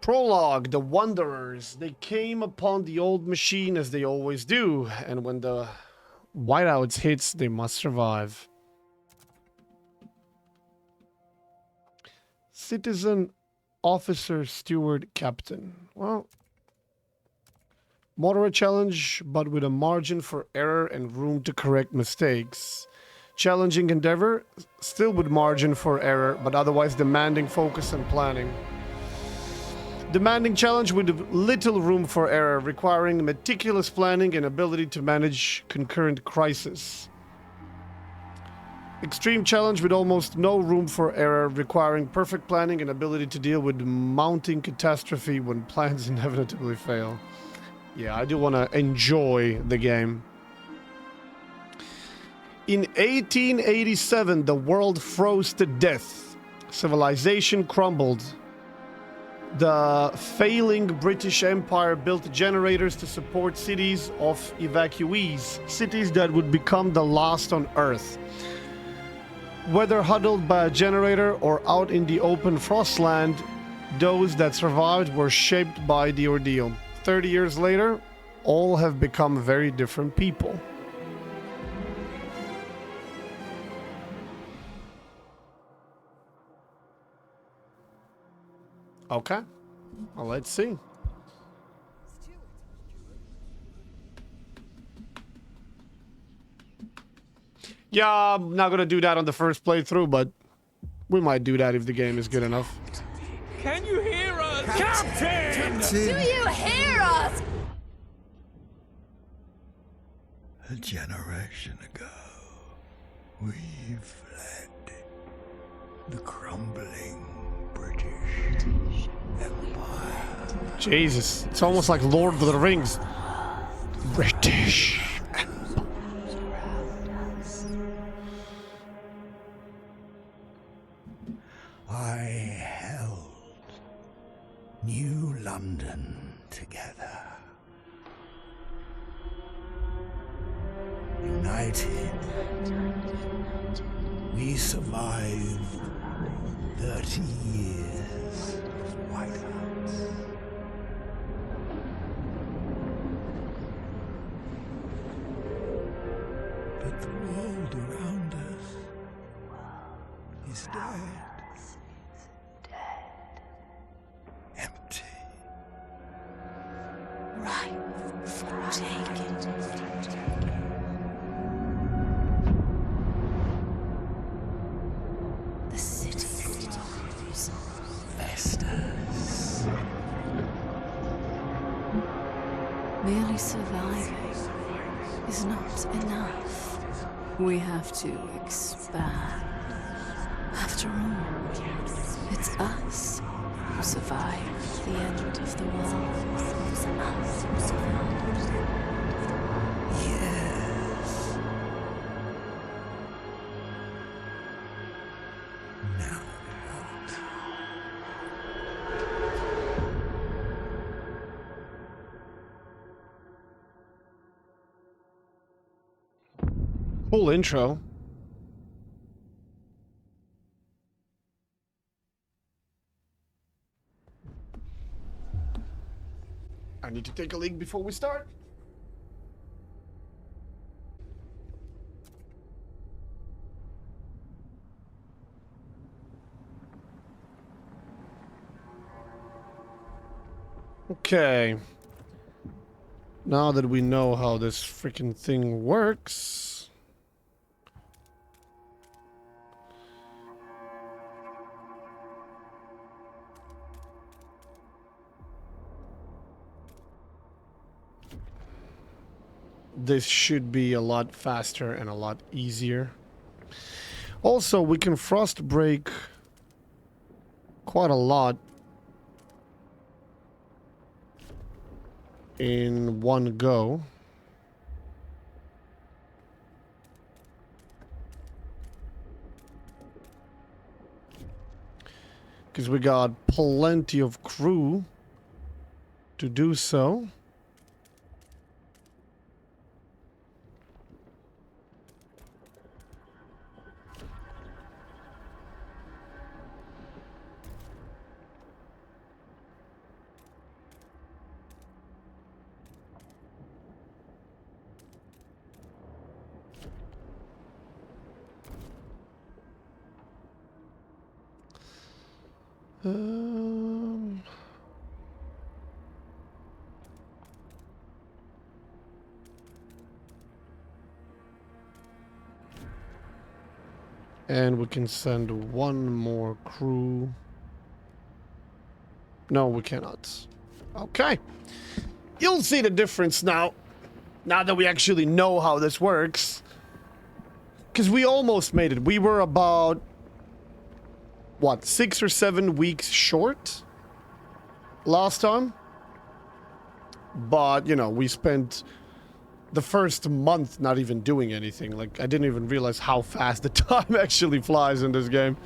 Prologue, the Wanderers. They came upon the old machine as they always do, and when the whiteouts hits, they must survive. Citizen, officer, steward, captain. Well, moderate challenge, but with a margin for error and room to correct mistakes. Challenging endeavor, still with margin for error, but otherwise demanding focus and planning. Demanding challenge with little room for error, requiring meticulous planning and ability to manage concurrent crisis. Extreme challenge with almost no room for error, requiring perfect planning and ability to deal with mounting catastrophe when plans inevitably fail. Yeah, I do want to enjoy the game. In 1887, the world froze to death. Civilization crumbled. The failing British Empire built generators to support cities of evacuees, cities that would become the last on Earth. Whether huddled by a generator or out in the open frostland, those that survived were shaped by the ordeal. 30 years later, all have become very different people. Okay, well, let's see. Yeah, I'm not gonna do that on the first playthrough, but we might do that if the game is good enough. Can you hear us? Captain! Do you hear us? A generation ago, we fled the crumbling British Empire. Jesus, it's almost like Lord of the Rings. British. I held New London together. United, we survived 30 years of whiteouts. But the world around us is dead. Empty. Right for taking. The city grows. Festers. Merely surviving is not enough. We have to expand. After all, it's us who survived the end of the world. It's us who survived. Yes. Now what? Cool intro. I need to take a leak before we start. Okay. Now that we know how this freaking thing works. This should be a lot faster and a lot easier. Also, we can frost break quite a lot in one go. Because we got plenty of crew to do so. Um, and we can send one more crew. No, we cannot. Okay. You'll see the difference now. Now that we actually know how this works. Because we almost made it. We were about, what, 6 or 7 weeks short last time? But, you know, we spent the first month not even doing anything. Like, I didn't even realize how fast the time actually flies in this game.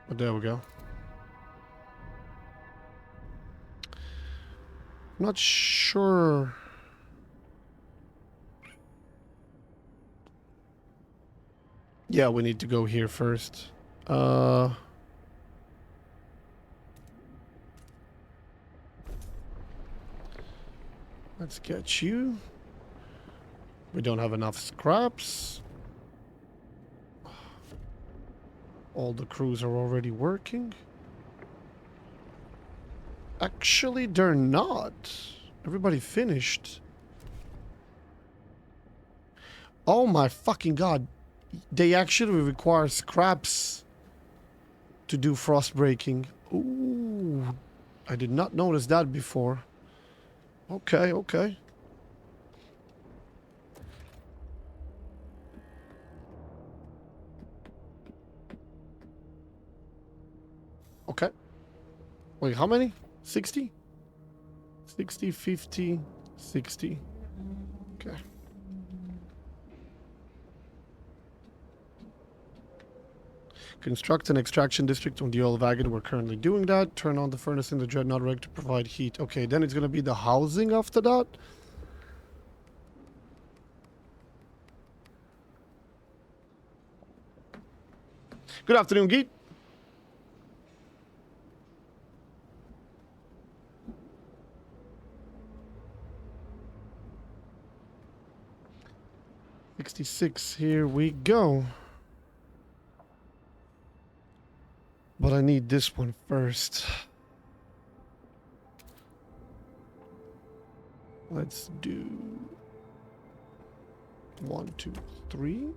But there we go. I'm not sure. Yeah, we need to go here first. Let's get you. We don't have enough scraps. All the crews are already working. Actually, they're not. Everybody finished. Oh my fucking god. They actually require scraps to do frost breaking. Ooh. I did not notice that before. Okay, okay. Okay. Wait, how many? 60? 60, 50, 60. Okay. Construct an extraction district on the oil wagon. We're currently doing that. Turn on the furnace in the dreadnought rig to provide heat. Okay, then it's gonna be the housing after that. Good afternoon, Geet. $66, here we go. But I need this one first. Let's do 1, 2, 3.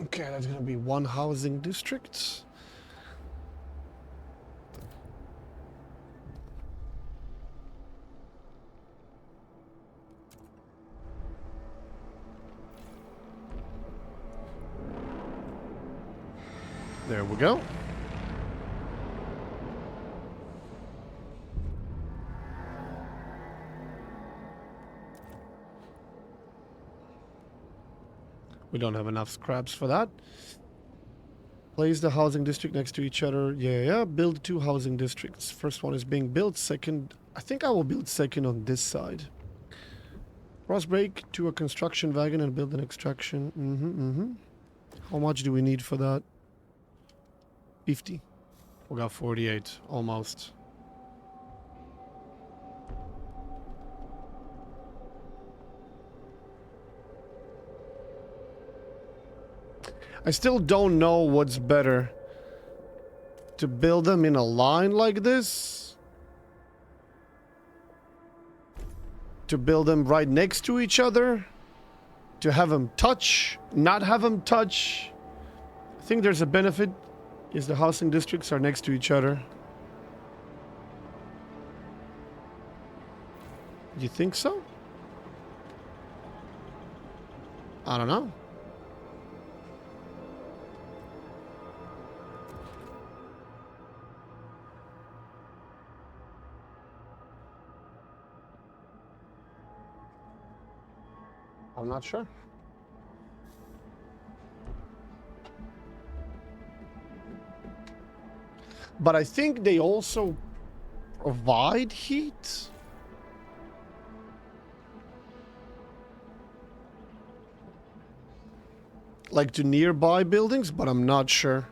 Okay, that's gonna be one housing district. There we go. We don't have enough scraps for that. Place the housing district next to each other. Yeah. Build 2 housing districts. First one is being built. Second, I think I will build second on this side. Cross break to a construction wagon and build an extraction. How much do we need for that? 50. We got 48, almost. I still don't know what's better. To build them in a line like this? To build them right next to each other? To have them touch? Not have them touch? I think there's a benefit. Is the housing districts are next to each other. You think so? I don't know. I'm not sure. But I think they also provide heat. Like to nearby buildings, but I'm not sure.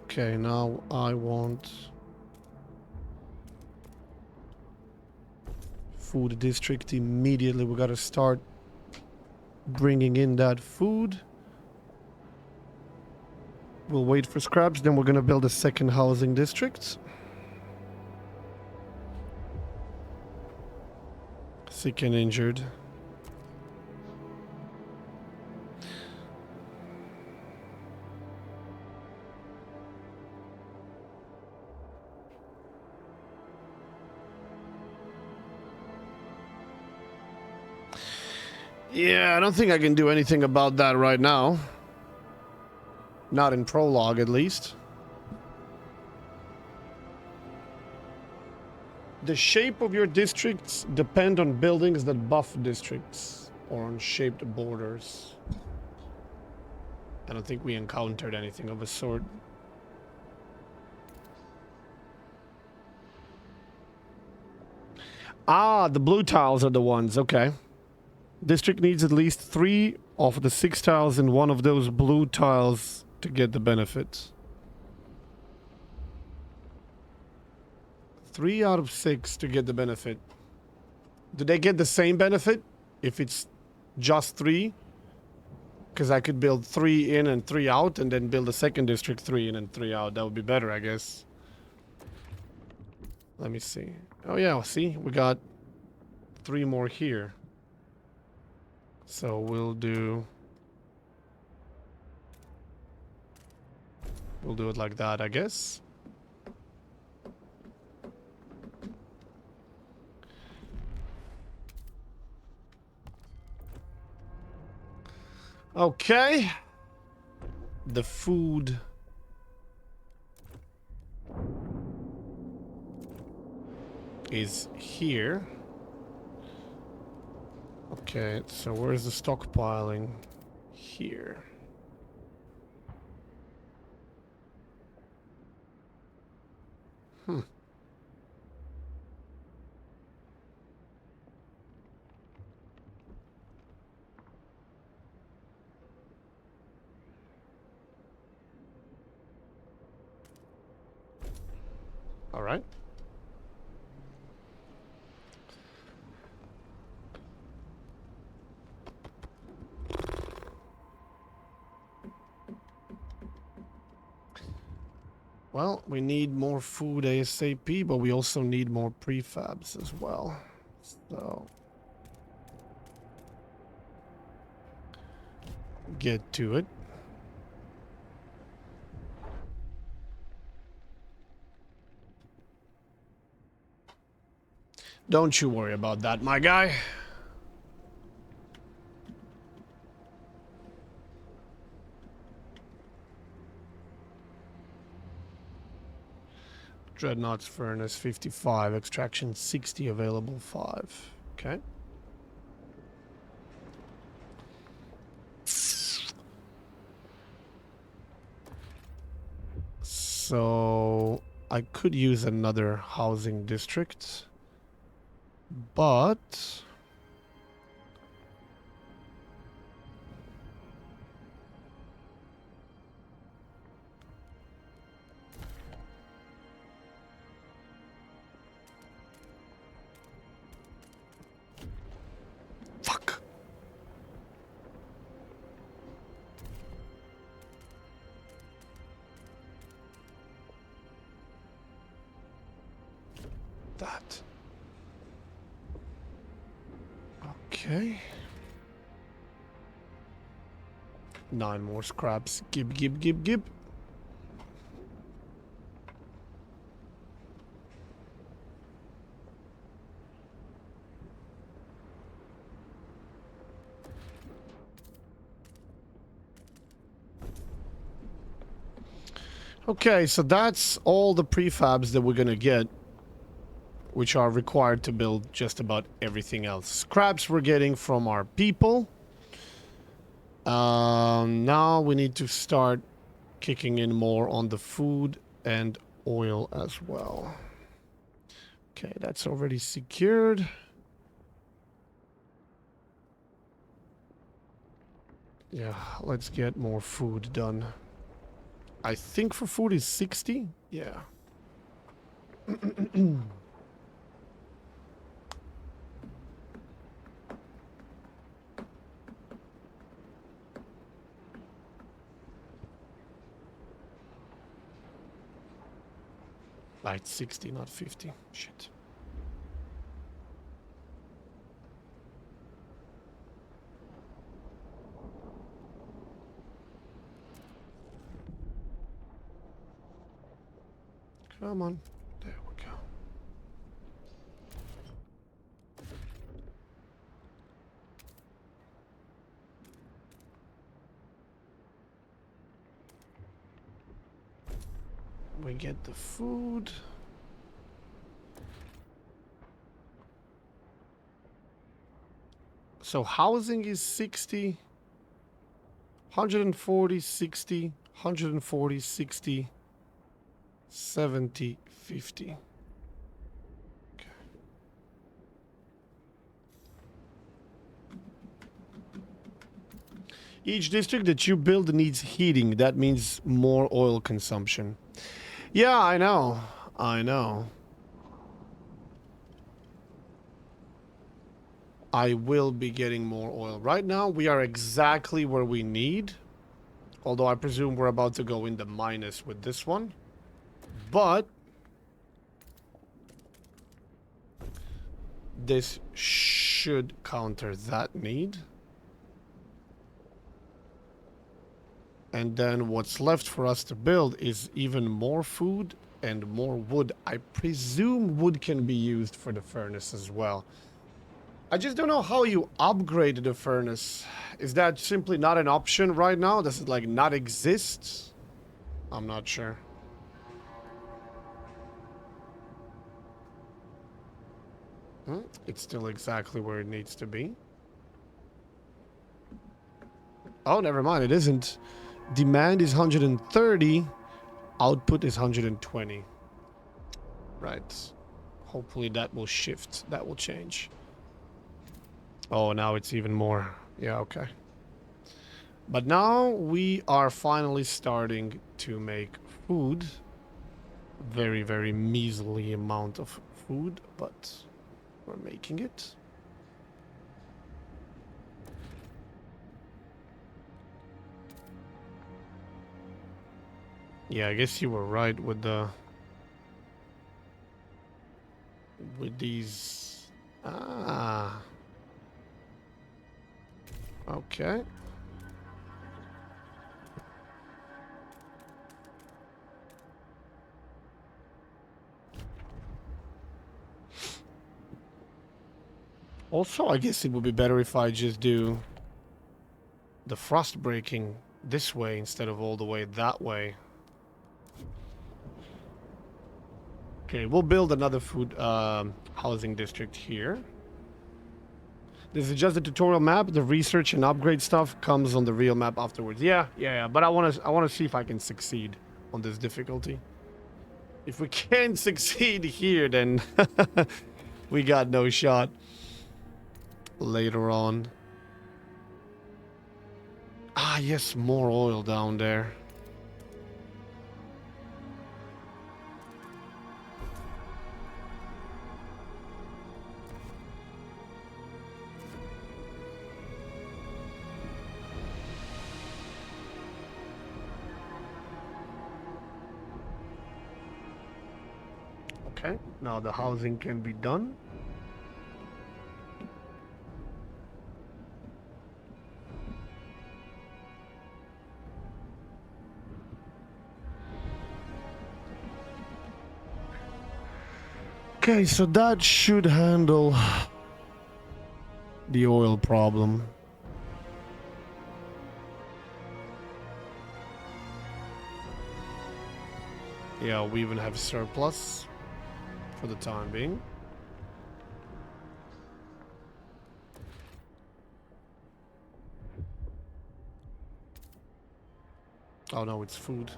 Okay, now I want food district immediately. We gotta start bringing in that food. We'll wait for scraps, then we're gonna build a second housing district. Sick and injured. Yeah, I don't think I can do anything about that right now. Not in prologue, at least. The shape of your districts depend on buildings that buff districts or on shaped borders. I don't think we encountered anything of a sort. Ah, the blue tiles are the ones, okay. District needs at least 3 of the 6 tiles in one of those blue tiles to get the benefit. 3 out of 6 to get the benefit. Do they get the same benefit if it's just 3? Because I could build 3 in and 3 out and then build a second district 3 in and 3 out. That would be better, I guess. Let me see. Oh yeah, see? We got 3 more here. So we'll do it like that, I guess. Okay. The food is here. Okay, so where's the stockpiling? Here. All right. Well, we need more food ASAP, but we also need more prefabs as well. So get to it. Don't you worry about that, my guy. Dreadnought's furnace 55, extraction 60, available 5. Okay. So I could use another housing district, but fuck. That. Okay. 9 more scraps. Gib, gib, gib, gib. Okay, so that's all the prefabs that we're gonna get. which are required to build just about everything else. Scraps we're getting from our people. Now we need to start kicking in more on the food and oil as well. Okay, that's already secured. Yeah, let's get more food done. I think for food is 60. Yeah. Like 60, not 50. Shit. Come on. There we go. We get the food. So housing is 60. 140, 60, 140, 60, 70, 50. Okay. Each district that you build needs heating. That means more oil consumption. Yeah, I know. I know. I will be getting more oil. Right now, we are exactly where we need. Although I presume we're about to go in the minus with this one. But this should counter that need. And then what's left for us to build is even more food and more wood. I presume wood can be used for the furnace as well. I just don't know how you upgrade the furnace. Is that simply not an option right now? Does it like not exist? I'm not sure. It's still exactly where it needs to be. Oh, never mind. It isn't. Demand is 130. Output is 120. Right. Hopefully that will shift. That will change. Oh, now it's even more. Yeah, okay. But now we are finally starting to make food. Very, very measly amount of food, but we're making it. Yeah, I guess you were right with the... with these... Ah. Okay. Also, I guess it would be better if I just do the frost breaking this way instead of all the way that way. Okay, we'll build another food housing district here. This is just a tutorial map. The research and upgrade stuff comes on the real map afterwards. Yeah. But I want to see if I can succeed on this difficulty. If we can't succeed here, then we got no shot later on. Ah, yes, more oil down there. Okay, now the housing can be done. Okay, so that should handle the oil problem. Yeah, we even have surplus for the time being. Oh no, it's food.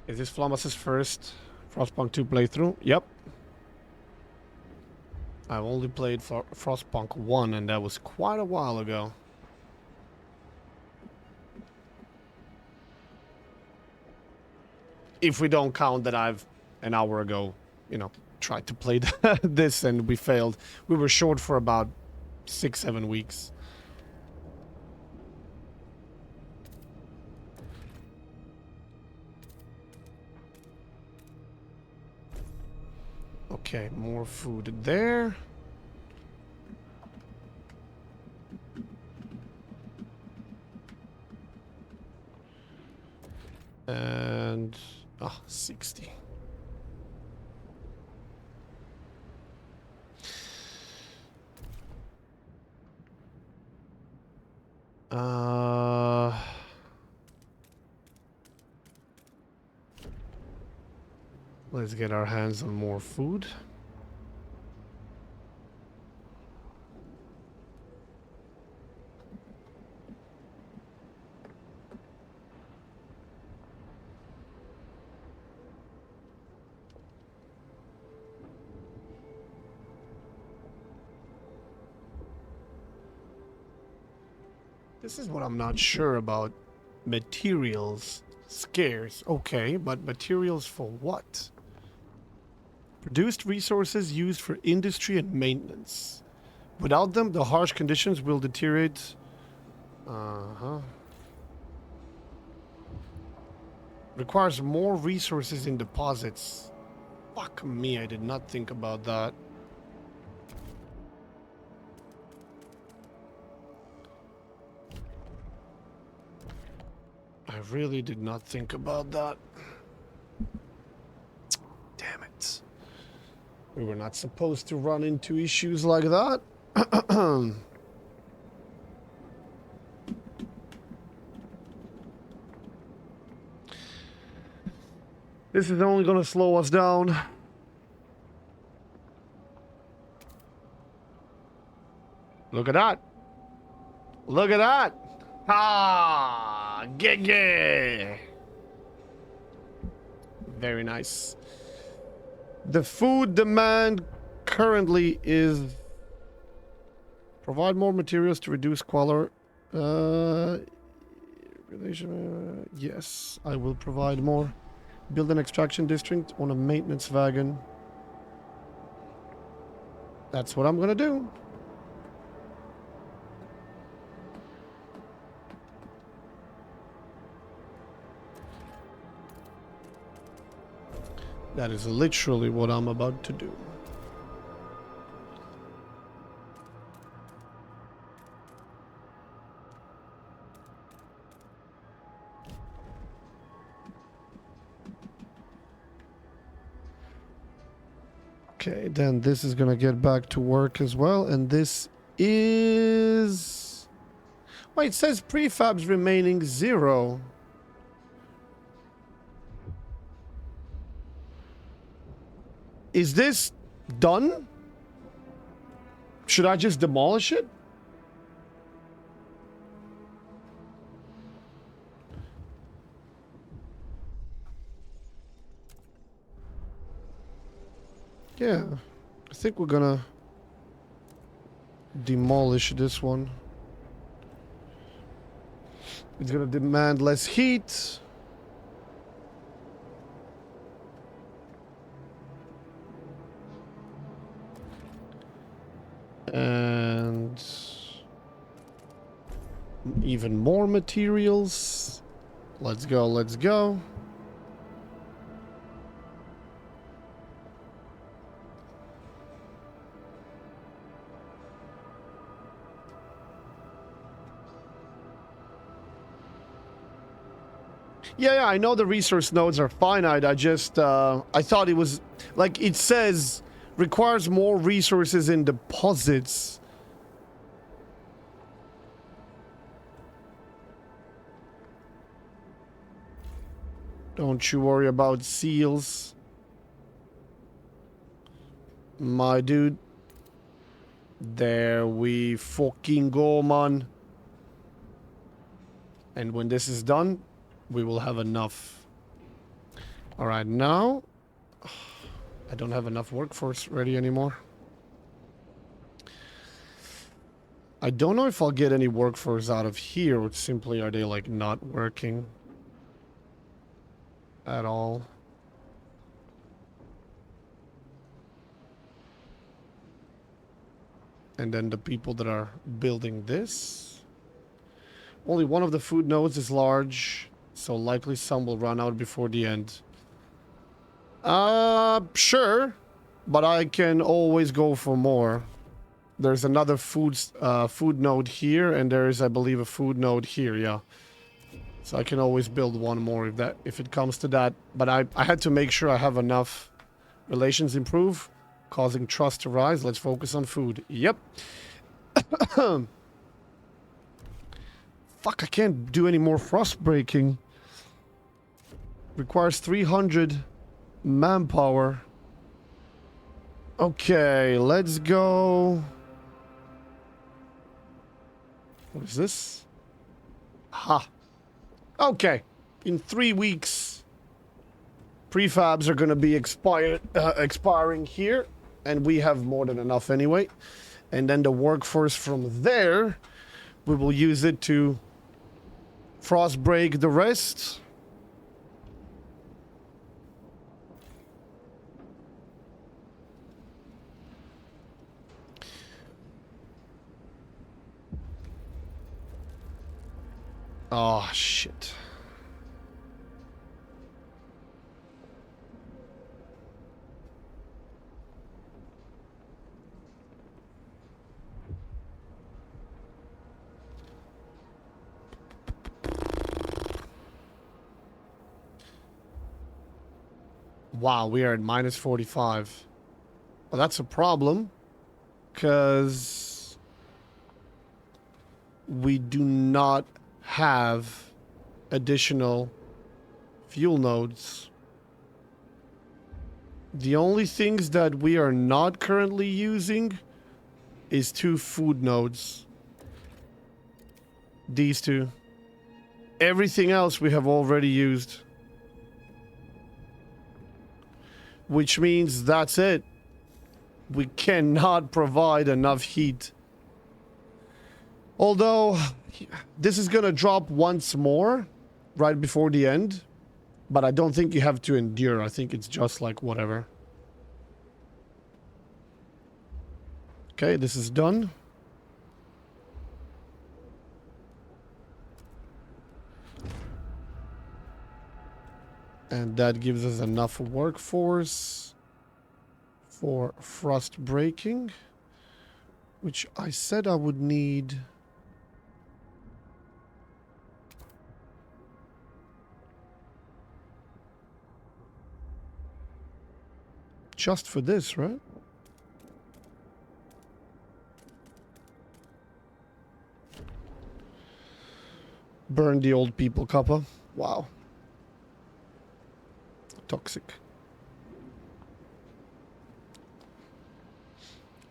Is this Flamas's first Frostpunk 2 playthrough? Yep. I've only played for Frostpunk 1, and that was quite a while ago. If we don't count that I've, an hour ago, you know, tried to play this and we failed. We were short for about 6-7 weeks. Okay, more food there. And 60. Let's get our hands on more food. This is what I'm not sure about. Materials. Scarce. Okay, but materials for what? Produced resources used for industry and maintenance. Without them, the harsh conditions will deteriorate. Requires more resources in deposits. Fuck me, I did not think about that. I really did not think about that. Damn it. We were not supposed to run into issues like that. This is only going to slow us down. Look at that. Look at that. Ah, gege. Very nice. The food demand currently is provide more materials to reduce squalor. Yes, I will provide more. Build an extraction district on a maintenance wagon. That's what I'm gonna do. That is literally what I'm about to do. Okay, then this is gonna get back to work as well, and this is... Wait, it says prefabs remaining 0. Is this done? Should I just demolish it? Yeah, I think we're gonna demolish this one. It's gonna demand less heat. And even more materials. Let's go, let's go. Yeah, I know the resource nodes are finite. I just, I thought it was, like, it says, requires more resources in deposits. Don't you worry about seals, my dude. There we fucking go, man. And when this is done, we will have enough. Alright, now... I don't have enough workforce ready anymore. I don't know if I'll get any workforce out of here, or simply are they, like, not working at all. And then the people that are building this. Only one of the food nodes is large, so likely some will run out before the end. Sure, but I can always go for more. There's another food node here, and there is, I believe, a food node here, yeah. So I can always build one more if it comes to that. But I had to make sure I have enough. Relations improve, causing trust to rise. Let's focus on food. Yep. Fuck, I can't do any more frost breaking. Requires 300 manpower. Okay, let's go. What is this? Ha. Okay. In 3 weeks, prefabs are going to be expiring here, and we have more than enough anyway. And then the workforce from there, we will use it to frost break the rest. Oh, shit. Wow, we are at minus 45. Well, that's a problem, because we do not have additional fuel nodes. The only things that we are not currently using is 2 food nodes. These 2. Everything else we have already used. Which means that's it. We cannot provide enough heat. Although, this is gonna drop once more, right before the end. But I don't think you have to endure. I think it's just like whatever. Okay, this is done. And that gives us enough workforce for frost breaking, which I said I would need. Just for this, right? Burn the old people, Kappa. Wow. Toxic.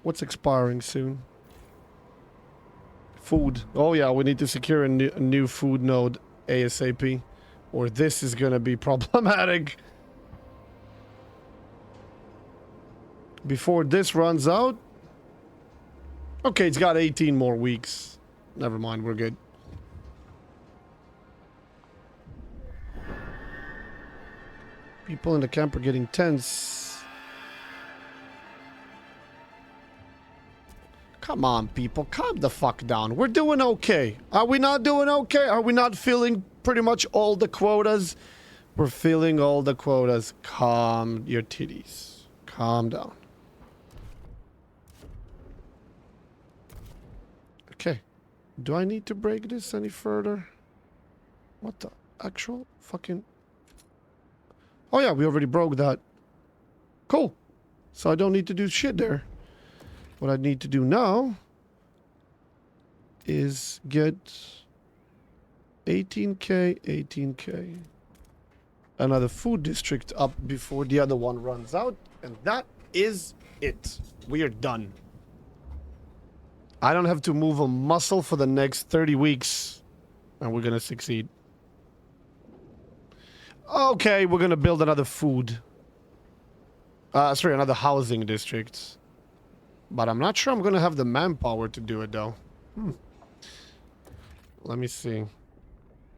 What's expiring soon? Food. Oh yeah, we need to secure a new food node ASAP, or this is gonna be problematic. Before this runs out. Okay, it's got 18 more weeks. Never mind, we're good. People in the camp are getting tense. Come on, people. Calm the fuck down. We're doing okay. Are we not doing okay? Are we not filling pretty much all the quotas? We're filling all the quotas. Calm your titties. Calm down. Okay. Do I need to break this any further? What the actual fucking... Oh yeah, we already broke that. Cool. So I don't need to do shit there. What I need to do now is get 18k, 18k. another food district up before the other one runs out. And that is it. We are done. I don't have to move a muscle for the next 30 weeks. And we're going to succeed. Okay, we're going to build another food. Sorry, another housing district. But I'm not sure I'm going to have the manpower to do it, though. Let me see.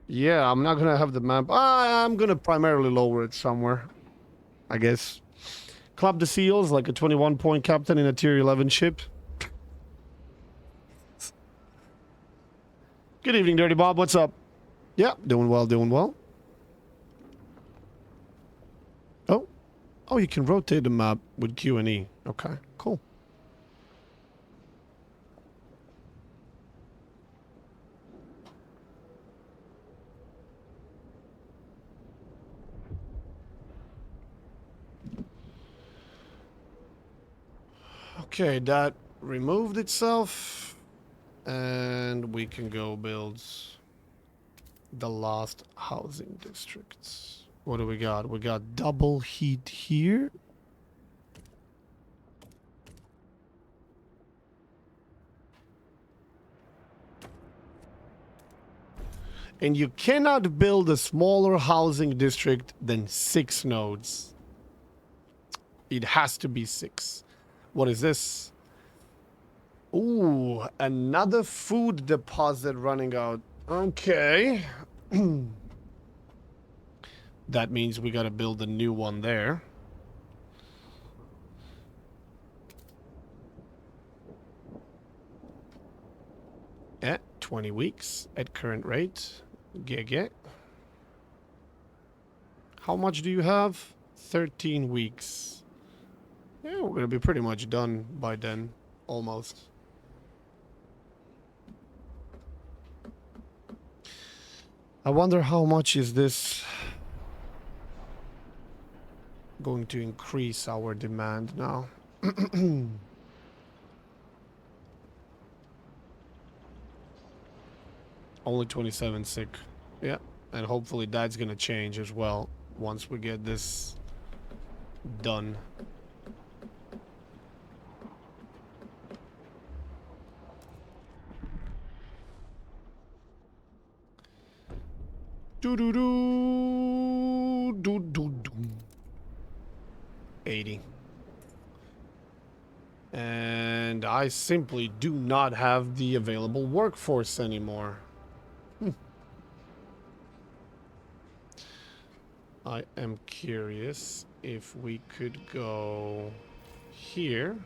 Yeah, I'm not going to have the map. I'm going to primarily lower it somewhere, I guess. Club the Seals like a 21-point captain in a tier 11 ship. Good evening, Dirty Bob. What's up? Yeah, doing well, doing well. Oh. Oh, you can rotate the map with Q and E. Okay, cool. Okay, that removed itself. And we can go build the last housing districts. What do we got? We got double heat here. And you cannot build a smaller housing district than 6 nodes. It has to be 6. What is this? Ooh, another food deposit running out. Okay. That means we gotta build a new one there. At 20 weeks at current rate. Get. How much do you have? 13 weeks. Yeah, we're gonna be pretty much done by then. Almost. I wonder how much is this going to increase our demand now. Only 27 sick. Yeah, and hopefully that's gonna change as well once we get this done. Do 80. And I simply do not have the available workforce anymore. I am curious if we could go here.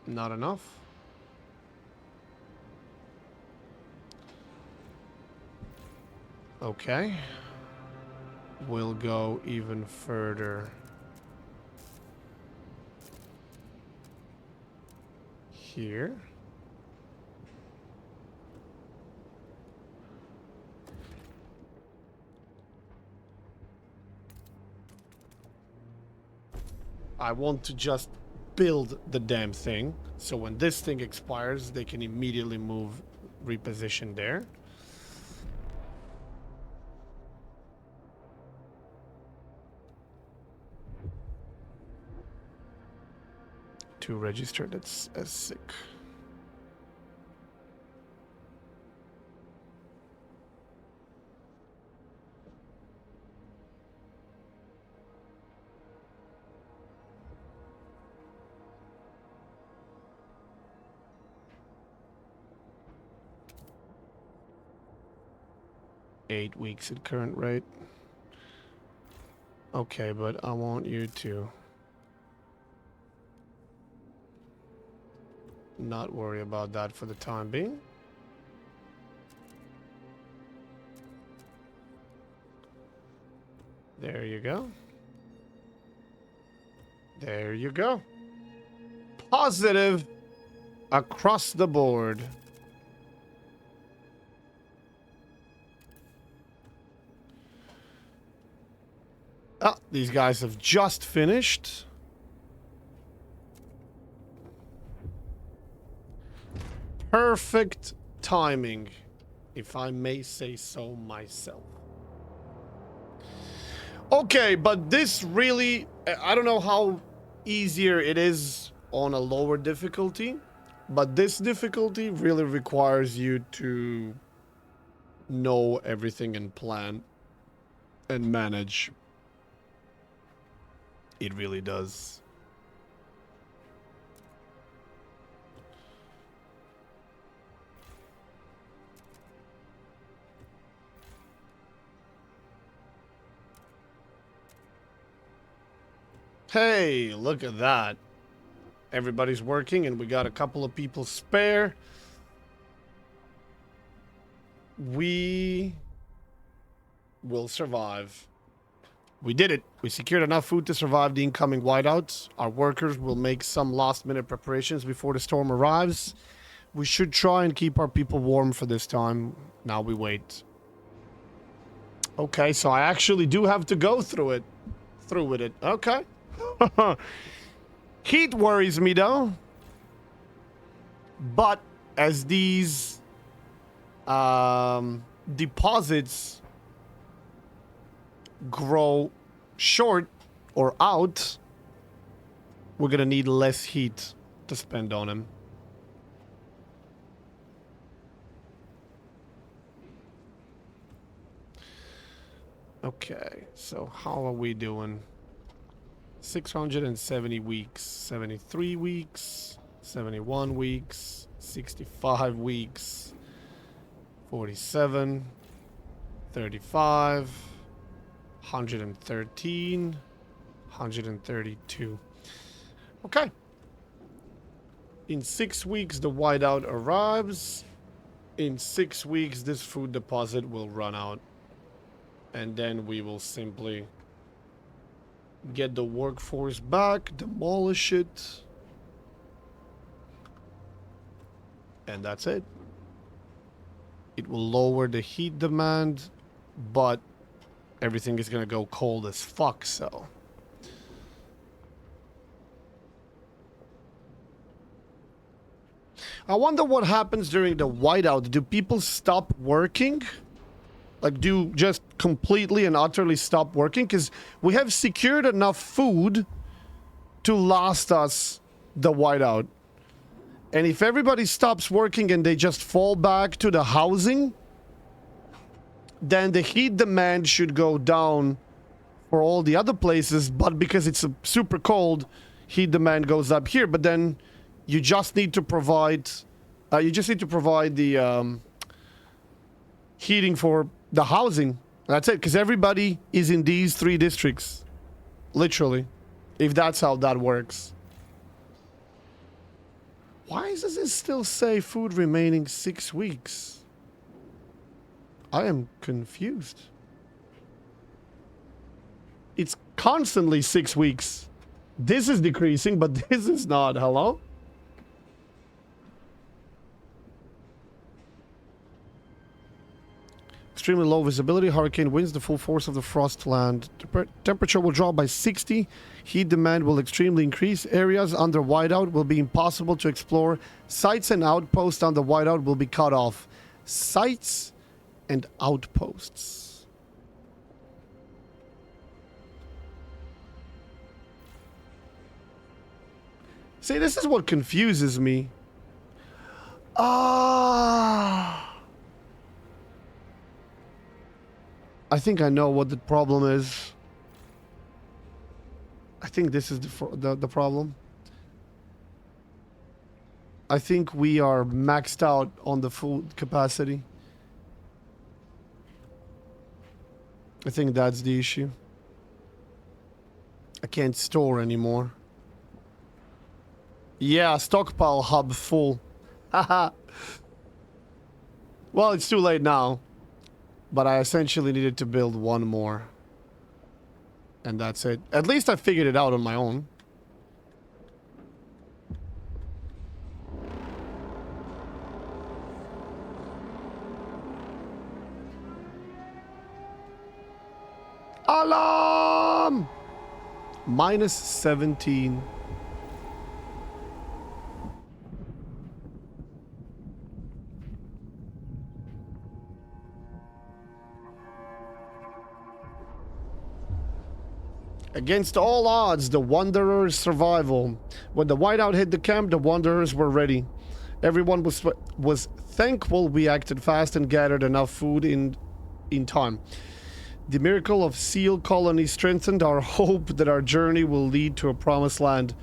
Not enough. Okay. We'll go even further. Here. I want to just build the damn thing, so when this thing expires, they can immediately move, reposition there. To register that's as sick. Eight weeks at current rate. Okay, but I want you to not worry about that for the time being. There you go. There you go. Positive across the board. Ah, these guys have just finished. Perfect timing, if I may say so myself. Okay, but this really... I don't know how easier it is on a lower difficulty, but this difficulty really requires you to know everything and plan and manage. It really does. Hey, look at that. Everybody's working and we got a couple of people spare. We will survive. We did it. We secured enough food to survive the incoming whiteouts. Our workers will make some last-minute preparations before the storm arrives. We should try and keep our people warm for this time. Now we wait. Okay, so I actually do have to go through with it. Okay. Heat worries me though. But as these deposits grow short or out, we're gonna need less heat to spend on them. Okay, so how are we doing? 670 weeks, 73 weeks, 71 weeks, 65 weeks, 47, 35, 113, 132. Okay. In 6 weeks, the whiteout arrives. In 6 weeks, this food deposit will run out. And then we will simply get the workforce back, demolish it. And that's it. It will lower the heat demand, but everything is gonna go cold as fuck, so. I wonder what happens during the whiteout. Do people stop working? Like, do just completely and utterly stop working? Because we have secured enough food to last us the whiteout. And if everybody stops working and they just fall back to the housing, then the heat demand should go down for all the other places. But because it's super cold, heat demand goes up here. But then you just need to provide... the heating for the housing. That's it, because everybody is in these 3 districts. Literally. If that's how that works. Why does it still say food remaining 6 weeks? I am confused. It's constantly 6 weeks. This is decreasing, but this is not. Hello? Extremely low visibility, hurricane winds, the full force of the frost land. Temperature will drop by 60. Heat demand will extremely increase. Areas under whiteout will be impossible to explore. Sites and outposts under whiteout will be cut off. Sites and outposts. See, this is what confuses me. I think I know what the problem is. I think this is the problem. I think we are maxed out on the food capacity. I think that's the issue. I can't store anymore. Yeah, stockpile hub full. Haha. Well, it's too late now. But I essentially needed to build one more. And that's it. At least I figured it out on my own. Alarm! Minus 17. Against all odds, the Wanderers' survival. When the whiteout hit the camp, the Wanderers were ready. Everyone was thankful we acted fast and gathered enough food in time. The miracle of seal colony strengthened our hope that our journey will lead to a promised land.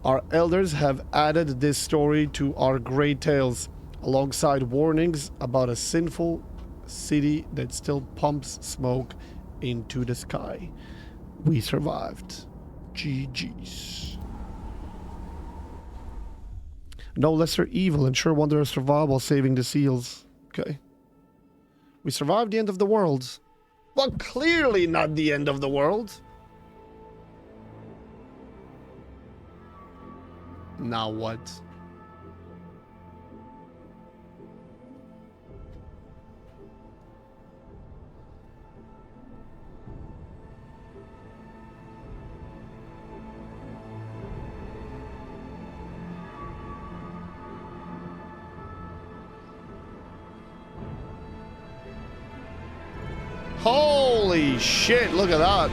Our elders have added this story to our great tales, alongside warnings about a sinful city that still pumps smoke into the sky. We survived. GG's. No lesser evil, ensure Wanderer's survival while saving the seals. Okay. We survived the end of the world. Well, clearly not the end of the world. Now what? Holy shit, look at that.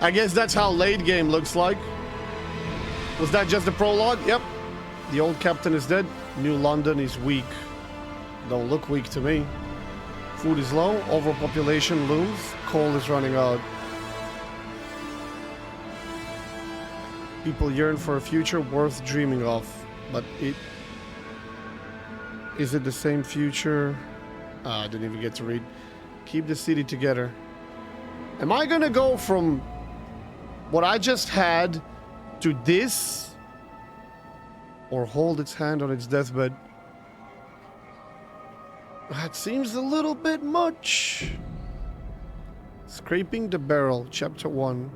I guess that's how late game looks like. Was that just the prologue? Yep. The old captain is dead. New London is weak. Don't look weak to me. Food is low. Overpopulation looms. Coal is running out. People yearn for a future worth dreaming of. But is it the same future? I didn't even get to read. Keep the city together. Am I gonna go from what I just had to this? Or hold its hand on its deathbed? That seems a little bit much. Scraping the Barrel, Chapter 1.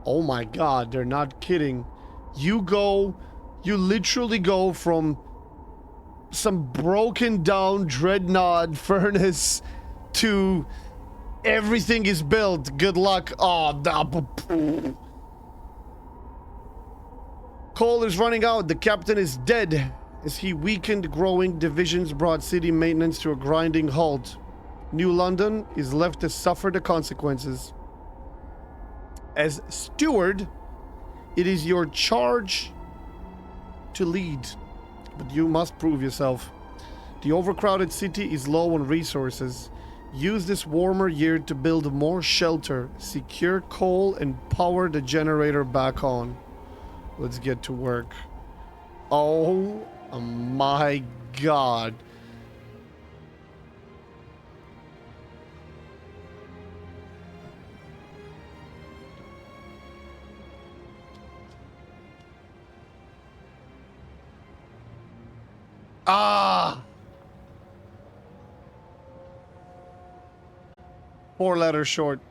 Oh my god, they're not kidding. You literally go from some broken down dreadnought furnace to everything is built. Good luck. Oh, coal is running out. The captain is dead. As he weakened, growing divisions brought city maintenance to a grinding halt. New London is left to suffer the consequences. As steward, it is your charge to lead, but you must prove yourself. The overcrowded city is low on resources. Use this warmer year to build more shelter, secure coal, and power the generator back on. Let's get to work. Oh my god. Ah! 4 letters short.